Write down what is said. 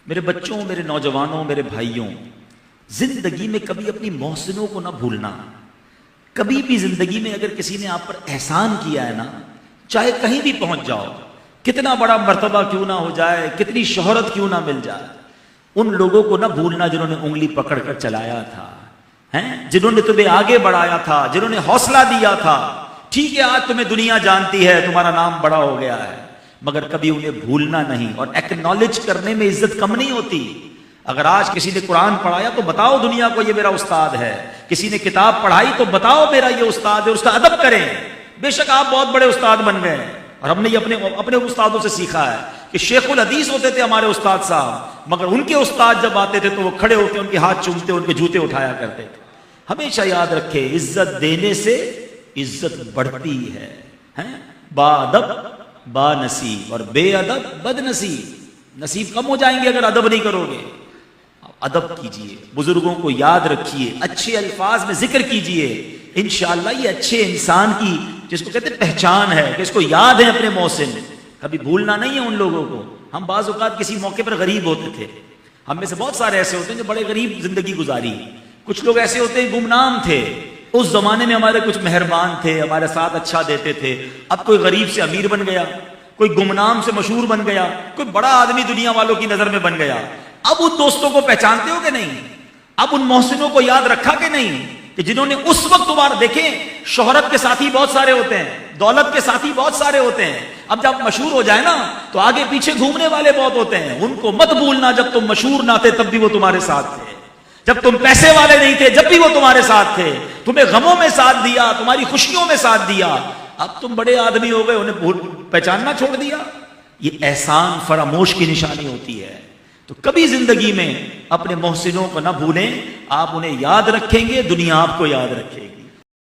میرے بچوں، میرے نوجوانوں، میرے بھائیوں، زندگی میں کبھی اپنی محسنوں کو نہ بھولنا. کبھی بھی زندگی میں اگر کسی نے آپ پر احسان کیا ہے نا، چاہے کہیں بھی پہنچ جاؤ، کتنا بڑا مرتبہ کیوں نہ ہو جائے، کتنی شہرت کیوں نہ مل جائے، ان لوگوں کو نہ بھولنا جنہوں نے انگلی پکڑ کر چلایا تھا، جنہوں نے تمہیں آگے بڑھایا تھا، جنہوں نے حوصلہ دیا تھا. ٹھیک ہے آج تمہیں دنیا جانتی ہے، تمہارا نام بڑا ہو گیا ہے، مگر کبھی انہیں بھولنا نہیں. اور ایکنالج کرنے میں عزت کم نہیں ہوتی. اگر آج کسی نے قرآن پڑھایا تو بتاؤ دنیا کو یہ میرا استاد ہے، کسی نے کتاب پڑھائی تو بتاؤ میرا یہ استاد ہے، اس کا ادب کریں. بے شک آپ بہت بڑے استاد بن گئے، اور ہم نے یہ اپنے استادوں سے سیکھا ہے کہ شیخ الحدیث ہوتے تھے ہمارے استاد صاحب، مگر ان کے استاد جب آتے تھے تو وہ کھڑے ہوتے ان کے ہاتھ چومتے، ان کے جوتے اٹھایا کرتے تھے. ہمیشہ یاد رکھے عزت دینے سے عزت بڑھتی ہے. با ادب با نصیب، اور بے ادب بد نصیب. نصیب کم ہو جائیں گے اگر ادب نہیں کرو گے. ادب کیجئے، بزرگوں کو یاد رکھیے، اچھے الفاظ میں ذکر کیجئے. انشاءاللہ یہ اچھے انسان کی جس کو کہتے ہیں پہچان ہے کہ اس کو یاد ہے اپنے محسن. کبھی بھولنا نہیں ہے ان لوگوں کو. ہم بعض اوقات کسی موقع پر غریب ہوتے تھے، ہم میں سے بہت سارے ایسے ہوتے ہیں جو بڑے غریب زندگی گزاری. کچھ لوگ ایسے ہوتے ہیں گمنام تھے، اس زمانے میں ہمارے کچھ مہربان تھے، ہمارے ساتھ اچھا دیتے تھے. اب کوئی غریب سے امیر بن گیا، کوئی گمنام سے مشہور بن گیا، کوئی بڑا آدمی دنیا والوں کی نظر میں بن گیا. اب ان دوستوں کو پہچانتے ہو کہ نہیں؟ اب ان محسنوں کو یاد رکھا کہ نہیں کہ جنہوں نے اس وقت تمہارا دیکھیں. شہرت کے ساتھی بہت سارے ہوتے ہیں، دولت کے ساتھی بہت سارے ہوتے ہیں. اب جب مشہور ہو جائے نا تو آگے پیچھے گھومنے والے بہت ہوتے ہیں. ان کو مت بھولنا، جب تم مشہور نہ تھے تب بھی وہ تمہارے ساتھ تھے، جب تم پیسے والے نہیں تھے جب بھی وہ تمہارے ساتھ تھے، تمہیں غموں میں ساتھ دیا، تمہاری خوشیوں میں ساتھ دیا. اب تم بڑے آدمی ہو گئے، انہیں پہچاننا چھوڑ دیا. یہ احسان فراموش کی نشانی ہوتی ہے. تو کبھی زندگی میں اپنے محسنوں کو نہ بھولیں. آپ انہیں یاد رکھیں گے، دنیا آپ کو یاد رکھے گی.